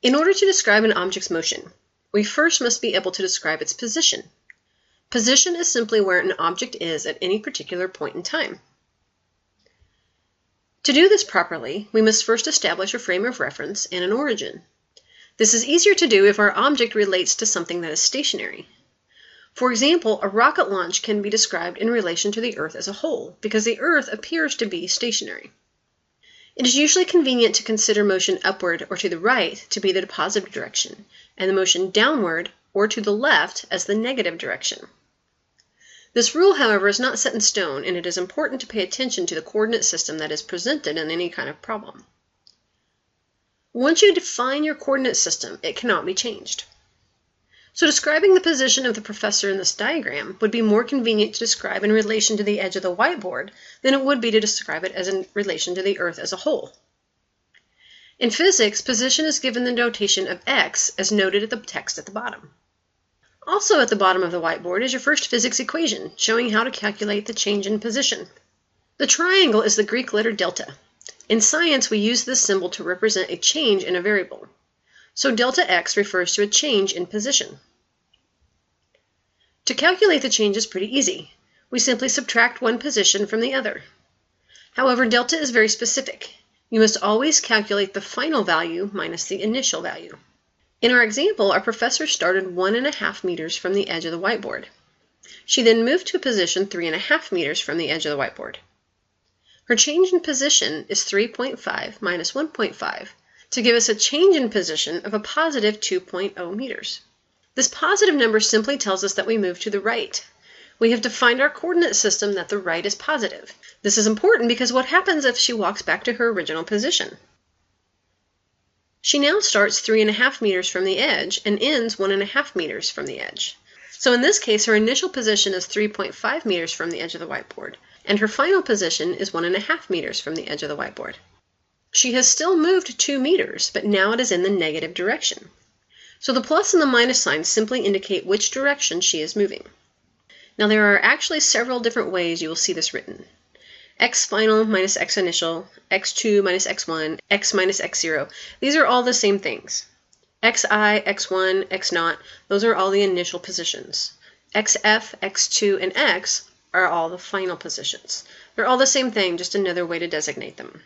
In order to describe an object's motion, we first must be able to describe its position. Position is simply where an object is at any particular point in time. To do this properly, we must first establish a frame of reference and an origin. This is easier to do if our object relates to something that is stationary. For example, a rocket launch can be described in relation to the Earth as a whole, because the Earth appears to be stationary. It is usually convenient to consider motion upward or to the right to be the positive direction, and the motion downward or to the left as the negative direction. This rule, however, is not set in stone, and it is important to pay attention to the coordinate system that is presented in any kind of problem. Once you define your coordinate system, it cannot be changed. So describing the position of the professor in this diagram would be more convenient to describe in relation to the edge of the whiteboard than it would be to describe it as in relation to the Earth as a whole. In physics, position is given the notation of x as noted at the text at the bottom. Also at the bottom of the whiteboard is your first physics equation showing how to calculate the change in position. The triangle is the Greek letter delta. In science, we use this symbol to represent a change in a variable. So delta x refers to a change in position. To calculate the change is pretty easy. We simply subtract one position from the other. However, delta is very specific. You must always calculate the final value minus the initial value. In our example, our professor started 1.5 meters from the edge of the whiteboard. She then moved to a position 3.5 meters from the edge of the whiteboard. Her change in position is 3.5 minus 1.5 to give us a change in position of a positive 2.0 meters. This positive number simply tells us that we moved to the right. We have defined our coordinate system that the right is positive. This is important because what happens if she walks back to her original position? She now starts 3.5 meters from the edge and ends 1.5 meters from the edge. So in this case, her initial position is 3.5 meters from the edge of the whiteboard, and her final position is 1.5 meters from the edge of the whiteboard. She has still moved 2 meters, but now it is in the negative direction. So the plus and the minus signs simply indicate which direction she is moving. Now there are actually several different ways you will see this written. X final minus X initial, X2 minus X1, X minus X0. These are all the same things. Xi, X1, X0, those are all the initial positions. Xf, X2, and X are all the final positions. They're all the same thing, just another way to designate them.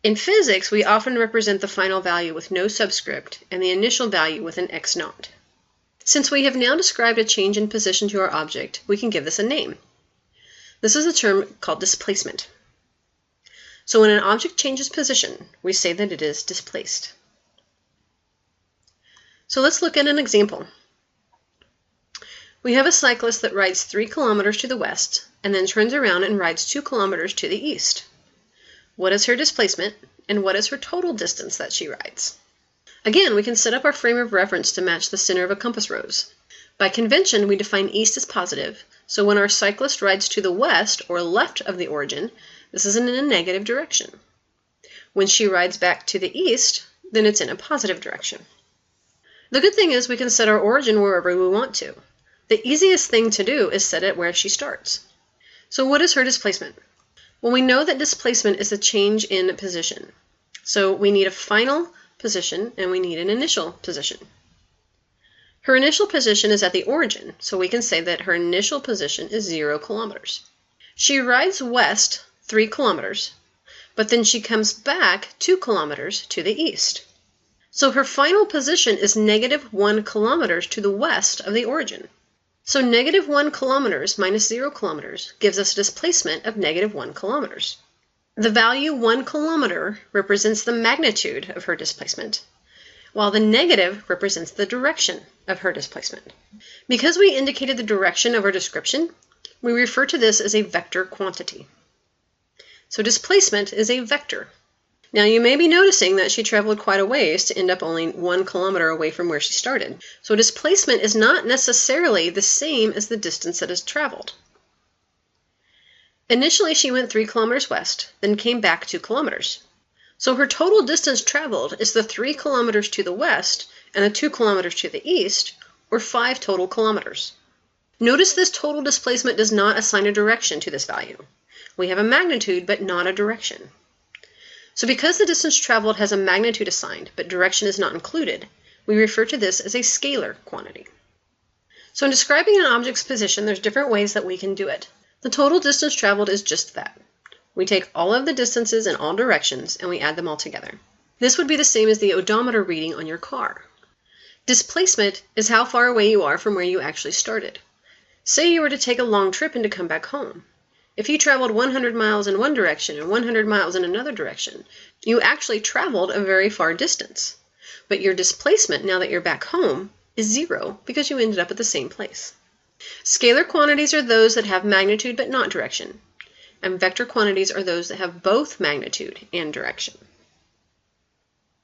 In physics, we often represent the final value with no subscript and the initial value with an x0. Since we have now described a change in position to our object, we can give this a name. This is a term called displacement. So when an object changes position, we say that it is displaced. So let's look at an example. We have a cyclist that rides 3 kilometers to the west and then turns around and rides 2 kilometers to the east. What is her displacement, and what is her total distance that she rides? Again, we can set up our frame of reference to match the center of a compass rose. By convention, we define east as positive, so when our cyclist rides to the west or left of the origin, this is in a negative direction. When she rides back to the east, then it's in a positive direction. The good thing is we can set our origin wherever we want to. The easiest thing to do is set it where she starts. So what is her displacement? Well, we know that displacement is a change in position. So we need a final position and we need an initial position. Her initial position is at the origin, so we can say that her initial position is 0 kilometers. She rides west 3 kilometers, but then she comes back 2 kilometers to the east. So her final position is negative 1 kilometers to the west of the origin. So negative 1 kilometers minus 0 kilometers gives us a displacement of negative 1 kilometers. The value 1 kilometer represents the magnitude of her displacement, while the negative represents the direction of her displacement. Because we indicated the direction of our description, we refer to this as a vector quantity. So displacement is a vector. Now you may be noticing that she traveled quite a ways to end up only 1 kilometer away from where she started. So displacement is not necessarily the same as the distance that is traveled. Initially she went 3 kilometers west, then came back 2 kilometers. So her total distance traveled is the 3 kilometers to the west and the 2 kilometers to the east, or 5 total kilometers. Notice this total displacement does not assign a direction to this value. We have a magnitude but not a direction. So because the distance traveled has a magnitude assigned, but direction is not included, we refer to this as a scalar quantity. So in describing an object's position, there's different ways that we can do it. The total distance traveled is just that. We take all of the distances in all directions and we add them all together. This would be the same as the odometer reading on your car. Displacement is how far away you are from where you actually started. Say you were to take a long trip and to come back home. If you traveled 100 miles in one direction and 100 miles in another direction, you actually traveled a very far distance. But your displacement, now that you're back home, is 0 because you ended up at the same place. Scalar quantities are those that have magnitude but not direction, and vector quantities are those that have both magnitude and direction.